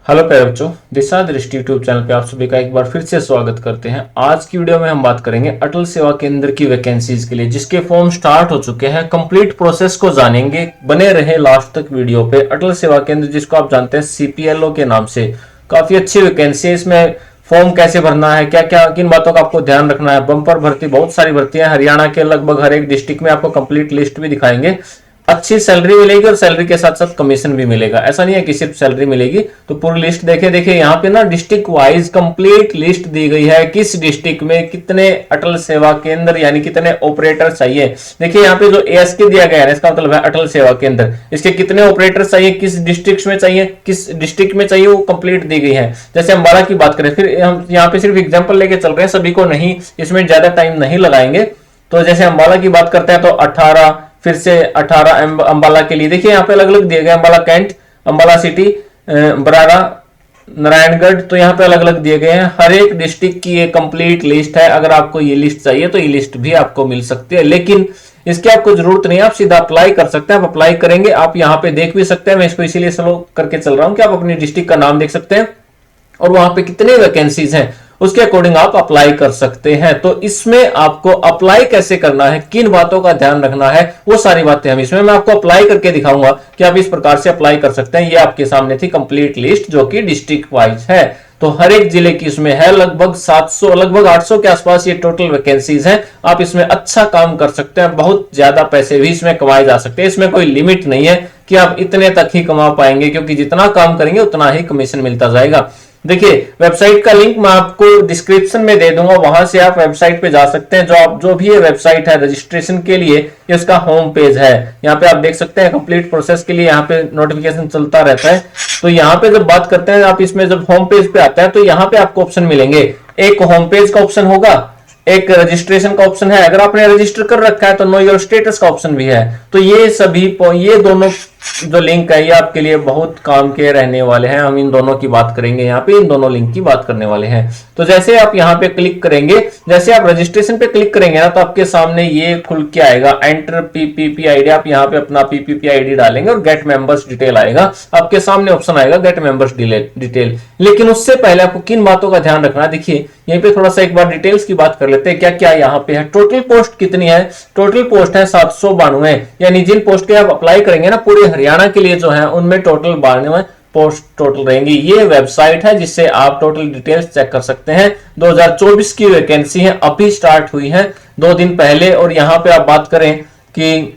Hello प्यारे बच्चों, दिशा दृष्टि यूट्यूब चैनल पे आप सभी का एक बार फिर से स्वागत करते हैं। आज की वीडियो में हम बात करेंगे अटल सेवा केंद्र की वैकेंसीज के लिए, जिसके फॉर्म स्टार्ट हो चुके हैं। कंप्लीट प्रोसेस को जानेंगे, बने रहे लास्ट तक वीडियो पे। अटल सेवा केंद्र, जिसको आप जानते हैं सीपीएलओ के नाम से, काफी अच्छी वैकेंसी है। इसमें फॉर्म कैसे भरना है, क्या क्या किन बातों का आपको ध्यान रखना है। बम्पर भर्ती, बहुत सारी भर्तियां, हरियाणा के लगभग हर एक डिस्ट्रिक्ट में आपको कंप्लीट लिस्ट भी दिखाएंगे। अच्छी सैलरी मिलेगी और सैलरी के साथ साथ कमीशन भी मिलेगा। ऐसा नहीं है कि सिर्फ सैलरी मिलेगी। तो पूरी लिस्ट देखिए यहाँ पे ना डिस्ट्रिक्ट वाइज कंप्लीट लिस्ट दी गई है। किस डिस्ट्रिक्ट में कितने अटल सेवा केंद्र यानी कितने ऑपरेटर चाहिए। देखिए यहाँ पे जो एएसके दिया गया है, इसका मतलब है अटल सेवा केंद्र। इसके कितने ऑपरेटर चाहिए, किस डिस्ट्रिक्ट में चाहिए, किस डिस्ट्रिक्ट में चाहिए, वो कंप्लीट दी गई है। जैसे अम्बाला की बात करें, फिर हम यहाँ पे सिर्फ एग्जाम्पल लेके चल रहे हैं, सभी को नहीं, इसमें ज्यादा टाइम नहीं लगाएंगे। तो जैसे अम्बाला की बात करते हैं तो 18, फिर से 18 अंबाला के लिए देखिए यहाँ पे अलग अलग दिए गए। अंबाला कैंट, अंबाला सिटी, बराड़ा, नारायणगढ़, तो यहाँ पे अलग अलग दिए गए हैं। हर एक डिस्ट्रिक्ट की ये कंप्लीट लिस्ट है। अगर आपको ये लिस्ट चाहिए तो ये लिस्ट भी आपको मिल सकती है, लेकिन इसकी आपको जरूरत नहीं है। आप सीधा अप्लाई कर सकते हैं। आप अप्लाई करेंगे, आप यहाँ पे देख भी सकते हैं। मैं इसको इसीलिए स्लो करके चल रहा हूँ कि आप अपनी डिस्ट्रिक्ट का नाम देख सकते हैं और वहां पे कितने वैकेंसीज हैं उसके अकॉर्डिंग आप अप्लाई कर सकते हैं। तो इसमें आपको अप्लाई कैसे करना है, किन बातों का ध्यान रखना है, वो सारी बातें हम इसमें मैं आपको अप्लाई करके दिखाऊंगा कि आप इस प्रकार से अप्लाई कर सकते हैं। ये आपके सामने थी कंप्लीट लिस्ट, जो कि डिस्ट्रिक्ट वाइज है। तो हर एक जिले की इसमें है लगभग 700, लगभग 800 के आसपास ये टोटल वैकेंसीज हैं। आप इसमें अच्छा काम कर सकते हैं, बहुत ज्यादा पैसे भी इसमें कमाए जा सकते हैं। इसमें कोई लिमिट नहीं है कि आप इतने तक ही कमा पाएंगे, क्योंकि जितना काम करेंगे उतना ही कमीशन मिलता जाएगा। देखिए वेबसाइट का लिंक मैं आपको डिस्क्रिप्शन में दे दूंगा, वहां से आप वेबसाइट पे जा सकते हैं। जो भी ये वेबसाइट है रजिस्ट्रेशन के लिए, ये उसका होम पेज है। यहाँ पे आप देख सकते हैं कंप्लीट प्रोसेस के लिए यहाँ पे नोटिफिकेशन चलता रहता है। तो यहाँ पे जब बात करते हैं, आप इसमें जब होम पेज पे आता है तो यहाँ पे आपको ऑप्शन मिलेंगे। एक होम पेज का ऑप्शन होगा, एक रजिस्ट्रेशन का ऑप्शन है। अगर आपने रजिस्टर कर रखा है तो नो योर स्टेटस का ऑप्शन भी है। तो ये दोनों जो लिंक है ये आपके लिए बहुत काम के रहने वाले हैं। हम इन दोनों की बात करेंगे, यहाँ पे इन दोनों लिंक की बात करने वाले हैं। तो जैसे आप यहाँ पे क्लिक करेंगे, जैसे आप रजिस्ट्रेशन पे क्लिक करेंगे ना, तो आपके सामने ये खुल के आएगा, एंटर पीपीपी आईडी। आप यहाँ पे अपना पीपीपी आईडी डालेंगे और गेट मेंबर्स डिटेल आएगा। आपके सामने ऑप्शन आएगा गेट मेंबर्स डिटेल। लेकिन उससे पहले आपको किन बातों का ध्यान रखना है, देखिए यहीं पे थोड़ा सा एक बार डिटेल्स की बात कर लेते हैं। क्या क्या यहाँ पे है, टोटल पोस्ट कितनी है। टोटल पोस्ट है 792, यानी जिन पोस्ट के आप अप्लाई करेंगे ना पूरे हरियाणा के लिए जो है, उनमें टोटल 92 पोस्ट टोटल रहेंगी। ये वेबसाइट है जिससे आप टोटल डिटेल्स चेक कर सकते हैं। 2024 की वैकेंसी है, अभी स्टार्ट हुई है 2 दिन पहले। और यहाँ पे आप बात करें कि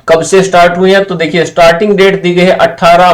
कब से स्टार्ट हुई है, तो देखिए स्टार्टिंग डेट दी गई है 28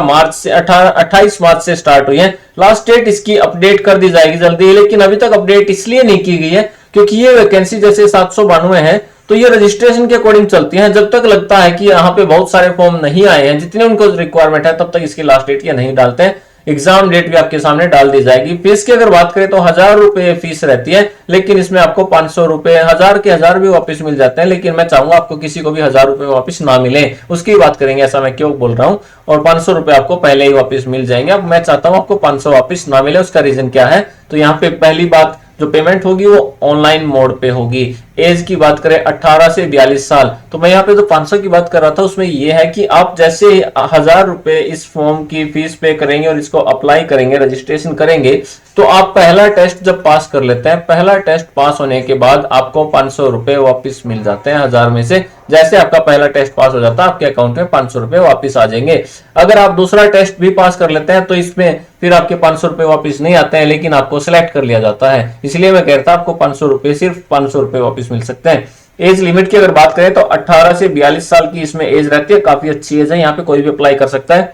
मार्च से स्टार्ट हुई है। लास्ट डेट इसकी अपडेट कर दी जाएगी जल्दी, लेकिन अभी तक अपडेट इसलिए नहीं की गई है क्योंकि ये वैकेंसी जैसे 792 है तो ये रजिस्ट्रेशन के अकॉर्डिंग चलती है। जब तक लगता है कि यहाँ पे बहुत सारे फॉर्म नहीं आए हैं, जितने उनको रिक्वायरमेंट है, तब तक इसकी लास्ट डेट ये नहीं डालते हैं। एग्जाम डेट भी आपके सामने डाल दी जाएगी। फीस की अगर बात करें तो 1000 रुपए फीस रहती है, लेकिन इसमें आपको 500 रुपए, 1000 के 1000 भी वापस मिल जाते हैं। लेकिन मैं चाहूंगा आपको किसी को भी 1000 रुपए वापस ना मिले, उसकी बात करेंगे, ऐसा मैं क्यों बोल रहा हूं। और 500 रुपए आपको पहले ही वापस मिल जाएंगे। अब मैं चाहता हूं आपको 500 वापस ना मिले, उसका रीजन क्या है। तो यहाँ पे पहली बात, जो पेमेंट होगी वो ऑनलाइन मोड पे होगी। एज की बात करें 18 से 42 साल, तो मैं यहाँ पे जो 500 की बात कर रहा था उसमें ये है कि आप जैसे 1000 रुपए इस फॉर्म की फीस पे करेंगे और इसको अप्लाई करेंगे, रजिस्ट्रेशन करेंगे, तो आप पहला टेस्ट जब पास कर लेते हैं, पहला टेस्ट पास होने के बाद आपको 500 रुपए वापिस मिल जाते हैं 1000 में से। जैसे आपका पहला टेस्ट पास हो जाता है, आपके अकाउंट में 500 रुपए वापिस आ जाएंगे। अगर आप दूसरा टेस्ट भी पास कर लेते हैं तो इसमें फिर आपके 500 रुपए वापिस नहीं आते हैं, लेकिन आपको सिलेक्ट कर लिया जाता है। इसलिए मैं कहता हूं आपको 500 रुपए, सिर्फ 500 रुपए वापिस मिल सकते हैं। एज लिमिट की अगर बात करें तो 18 से 42 साल की इसमें एज रहती है, काफी अच्छी एज है। यहाँ पे कोई भी अप्लाई कर सकता है।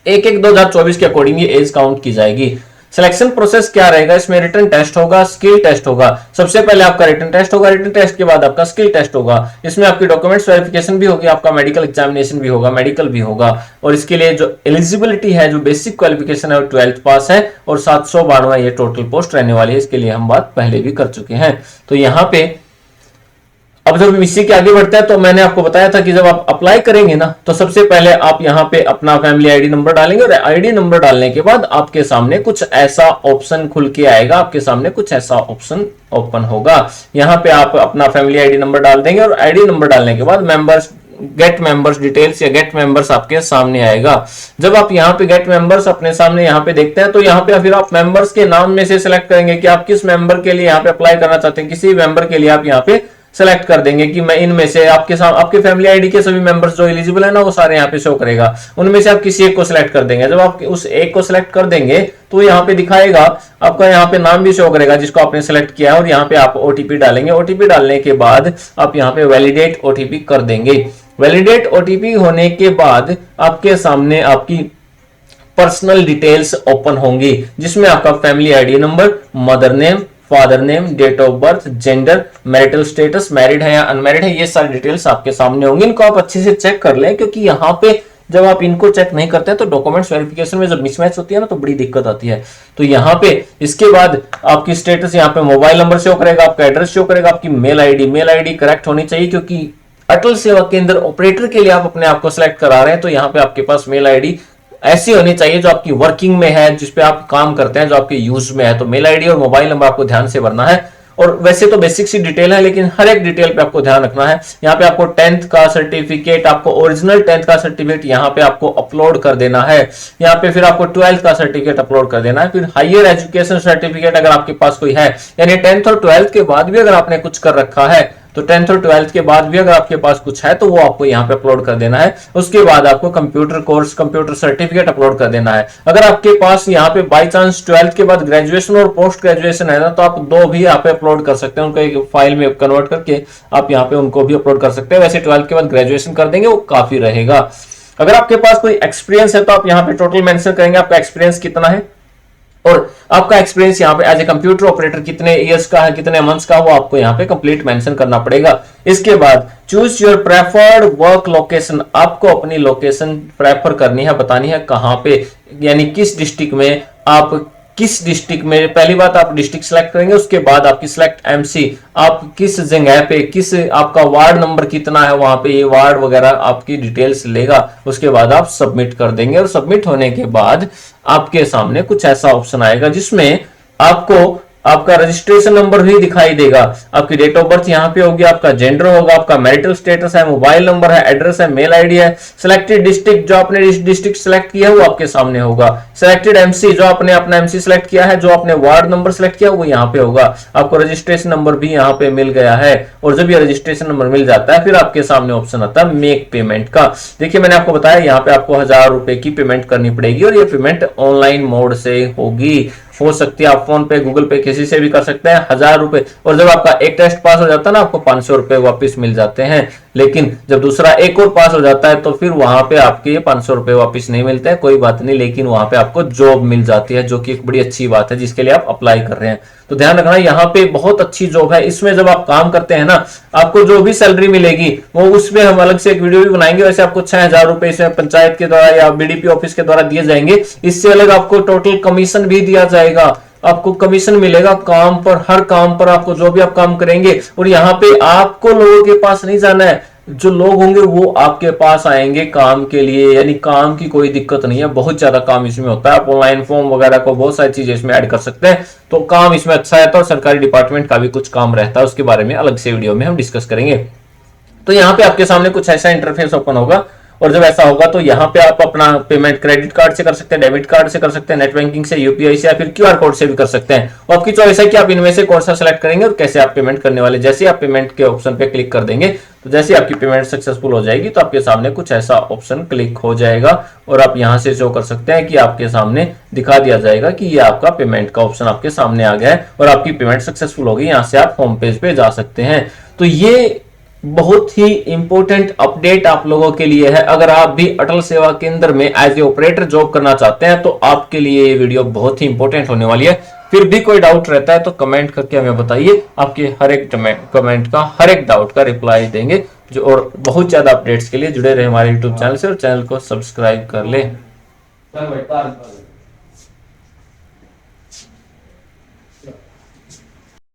1/1/2024 के अकॉर्डिंग ये एज काउंट की जाएगी। सिलेक्शन प्रोसेस क्या रहेगा, इसमें रिटन टेस्ट होगा, स्किल टेस्ट होगा। सबसे पहले आपका रिटन टेस्ट होगा, रिटन टेस्ट के बाद आपका स्किल टेस्ट होगा। इसमें आपकी डॉक्यूमेंट्स वेरिफिकेशन भी होगी, आपका मेडिकल एग्जामिनेशन भी होगा, मेडिकल भी होगा। और इसके लिए जो एलिजिबिलिटी है, जो बेसिक क्वालिफिकेशन है, वो 12th पास है। और 792 ये टोटल पोस्ट रहने वाली है। इसके लिए हम बात पहले भी कर चुके हैं। तो यहाँ पे अब जब इसी के आगे बढ़ते हैं तो मैंने आपको बताया था कि जब आप अप्लाई करेंगे ना, तो सबसे पहले आप यहाँ पे अपना फैमिली आईडी नंबर डालेंगे और आईडी नंबर डालने के बाद आपके सामने कुछ ऐसा ऑप्शन खुल के आएगा। आपके सामने कुछ ऐसा ऑप्शन ओपन होगा। यहाँ पे आप अपना फैमिली आईडी नंबर डाल देंगे और आईडी नंबर डालने के बाद मेंबर्स गेट मेंबर्स डिटेल्स या गेट मेंबर्स आपके सामने आएगा। जब आप यहाँ पे गेट मेंबर्स अपने सामने यहाँ पे देखते हैं तो यहाँ पे फिर आप मेंबर्स के नाम में से सिलेक्ट करेंगे कि आप किस मेंबर के लिए यहाँ पे अप्लाई करना चाहते हैं। किसी मेंबर के लिए आप यहाँ पे सेलेक्ट कर देंगे कि मैं इनमें से आपके फैमिली आईडी के सभी मेंबर्स जो एलिजिबल है ना वो सारे यहाँ पे शो करेगा, उनमें से आप किसी एक को सिलेक्ट कर देंगे। जब आप उस एक को सिलेक्ट कर देंगे तो यहाँ पे दिखाएगा, आपका यहाँ पे नाम भी शो करेगा जिसको आपने सिलेक्ट किया है, और यहाँ पे आप ओटीपी डालेंगे। ओटीपी डालने के बाद आप यहाँ पे वैलिडेट ओटीपी कर देंगे। वैलिडेट ओटीपी होने के बाद आपके सामने आपकी पर्सनल डिटेल्स ओपन होंगी, जिसमें आपका family ID number, mother name, father name, date of birth, gender, marital status, married है या अनमैरिड है, ये सारी डिटेल्स आपके सामने होंगी। इनको आप अच्छे से चेक कर लें, क्योंकि यहाँ पे जब आप इनको चेक नहीं करते हैं तो डॉक्यूमेंट्स वेरिफिकेशन में जब मिसमैच होती है ना तो बड़ी दिक्कत आती है। तो यहाँ पे इसके बाद आपकी स्टेटस, यहाँ पे मोबाइल नंबर शो करेगा, आपका एड्रेस शो करेगा, आपकी मेल आईडी करेक्ट होनी चाहिए, क्योंकि अटल सेवा केंद्र ऑपरेटर के लिए आप अपने आप को सिलेक्ट करा रहे हैं। तो यहाँ पे आपके पास मेल आईडी ऐसी होनी चाहिए जो आपकी वर्किंग में है, जिसपे आप काम करते हैं, जो आपके यूज में है। तो मेल आईडी और मोबाइल नंबर आपको ध्यान से भरना है। और वैसे तो बेसिक सी डिटेल है, लेकिन हर एक डिटेल पे आपको ध्यान रखना है। यहाँ पे आपको 10th का सर्टिफिकेट, आपको ओरिजिनल 10th का सर्टिफिकेट यहाँ पे आपको अपलोड कर देना है। यहाँ पे फिर आपको 12th का सर्टिफिकेट अपलोड कर देना है। फिर हायर एजुकेशन सर्टिफिकेट अगर आपके पास कोई है, यानी 10th और 12th के बाद भी अगर आपने कुछ कर रखा है, तो 10th और 12th के बाद भी अगर आपके पास कुछ है तो वो आपको यहाँ पे अपलोड कर देना है। उसके बाद आपको computer course, computer certificate upload कर देना है। अगर आपके पास यहाँ पे बाय चांस 12th के बाद ग्रेजुएशन और पोस्ट ग्रेजुएशन है ना, तो आप दो भी यहाँ पे अपलोड कर सकते हैं। उनको एक फाइल में कन्वर्ट करके आप यहाँ पे उनको भी अपलोड कर सकते हैं। वैसे 12th के बाद ग्रेजुएशन कर देंगे वो काफी रहेगा। अगर आपके पास कोई एक्सपीरियंस है तो आप यहाँ पे टोटल मेंशन करेंगे आपका एक्सपीरियंस कितना है, और आपका एक्सपीरियंस यहाँ पे एज ए कंप्यूटर ऑपरेटर कितने इयर्स का है, कितने मंथ्स का, वो आपको यहाँ पे कंप्लीट मेंशन करना पड़ेगा। इसके बाद choose your preferred work location, आपको अपनी लोकेशन प्रेफर करनी है, बतानी है कहाँ पे, यानी किस डिस्ट्रिक्ट में आप, किस डिस्ट्रिक्ट में। पहली बात आप डिस्ट्रिक्ट सेलेक्ट करेंगे, उसके बाद आपकी सिलेक्ट एमसी, आप किस जगह पे, किस आपका वार्ड नंबर कितना है वहां पे, ये वार्ड वगैरह आपकी डिटेल्स लेगा। उसके बाद आप सबमिट कर देंगे, और सबमिट होने के बाद आपके सामने कुछ ऐसा ऑप्शन आएगा जिसमें आपको आपका रजिस्ट्रेशन नंबर भी दिखाई देगा, आपकी डेट ऑफ बर्थ यहाँ पे होगी, आपका जेंडर होगा, आपका मैरिटल स्टेटस है, मोबाइल नंबर है, एड्रेस है, मेल आईडी है, सिलेक्टेड डिस्ट्रिक्ट, जो आपने डिस्ट्रिक्ट सिलेक्ट किया है वो आपके सामने होगा, सिलेक्टेड एमसी, जो आपने अपना एमसी सिलेक्ट किया है, जो आपने वार्ड नंबर सिलेक्ट किया वो यहाँ पे होगा, आपको रजिस्ट्रेशन नंबर भी यहाँ पे मिल गया है। और जब ये रजिस्ट्रेशन नंबर मिल जाता है फिर आपके सामने ऑप्शन आता है मेक पेमेंट का। देखिए मैंने आपको बताया यहाँ पे आपको 1000 रुपए की पेमेंट करनी पड़ेगी, और ये पेमेंट ऑनलाइन मोड से होगी। हो सकती है आप फोन पे, गूगल पे, किसी से भी कर सकते हैं। 1000 रुपए, और जब आपका एक टेस्ट पास हो जाता है ना आपको 500 रुपए वापिस मिल जाते हैं। लेकिन जब दूसरा एक और पास हो जाता है तो फिर वहां पे आपके ये 500 रुपए वापिस नहीं मिलते हैं, कोई बात नहीं, लेकिन वहां पे आपको जॉब मिल जाती है, जो कि एक बड़ी अच्छी बात है जिसके लिए आप अप्लाई कर रहे हैं। तो ध्यान रखना यहाँ पे बहुत अच्छी जॉब है। इसमें जब आप काम करते हैं ना, आपको जो भी सैलरी मिलेगी वो उसमें हम अलग से एक वीडियो भी बनाएंगे। वैसे आपको 6000 रुपए इसमें पंचायत के द्वारा या बीडीपी ऑफिस के द्वारा दिए जाएंगे। इससे अलग आपको टोटल कमीशन भी दिया जाएगा, आपको कमीशन मिलेगा काम पर, हर काम पर आपको, जो भी आप काम करेंगे। और यहाँ पे आपको लोगों के पास नहीं जाना है, जो लोग होंगे वो आपके पास आएंगे काम के लिए, यानी काम की कोई दिक्कत नहीं है। बहुत ज्यादा काम इसमें होता है, आप ऑनलाइन फॉर्म वगैरह को बहुत सारी चीजें इसमें ऐड कर सकते हैं। तो काम इसमें अच्छा रहता है, और सरकारी डिपार्टमेंट का भी कुछ काम रहता है, उसके बारे में अलग से वीडियो में हम डिस्कस करेंगे। तो यहाँ पे आपके सामने कुछ ऐसा इंटरफेस ओपन होगा, और जब ऐसा होगा तो यहाँ पे आप अपना पेमेंट क्रेडिट कार्ड से कर सकते हैं, डेबिट कार्ड से कर सकते हैं, नेट बैंकिंग से, यूपीआई से, या फिर क्यूआर कोड से भी कर सकते हैं। और आपकी चॉइस है कि आप इनमें से कौन सा सेलेक्ट करेंगे और कैसे आप पेमेंट करने वाले। जैसे आप पेमेंट के ऑप्शन पे क्लिक कर देंगे तो जैसे आपकी पेमेंट सक्सेसफुल हो जाएगी तो आपके सामने कुछ ऐसा ऑप्शन क्लिक हो जाएगा, और आप यहाँ से शो कर सकते हैं कि आपके सामने दिखा दिया जाएगा कि ये आपका पेमेंट का ऑप्शन आपके सामने आ गया है और आपकी पेमेंट सक्सेसफुल होगी। यहाँ से आप होम पेज पे जा सकते हैं। तो ये बहुत ही इंपॉर्टेंट अपडेट आप लोगों के लिए है। अगर आप भी अटल सेवा केंद्र में एज ए ऑपरेटर जॉब करना चाहते हैं तो आपके लिए ये वीडियो बहुत ही इंपॉर्टेंट होने वाली है। फिर भी कोई डाउट रहता है तो कमेंट करके हमें बताइए, आपके हर एक कमेंट का, हर एक डाउट का रिप्लाई देंगे। जो और बहुत ज्यादा अपडेट्स के लिए जुड़े रहे हमारे यूट्यूब चैनल से, और चैनल को सब्सक्राइब कर ले।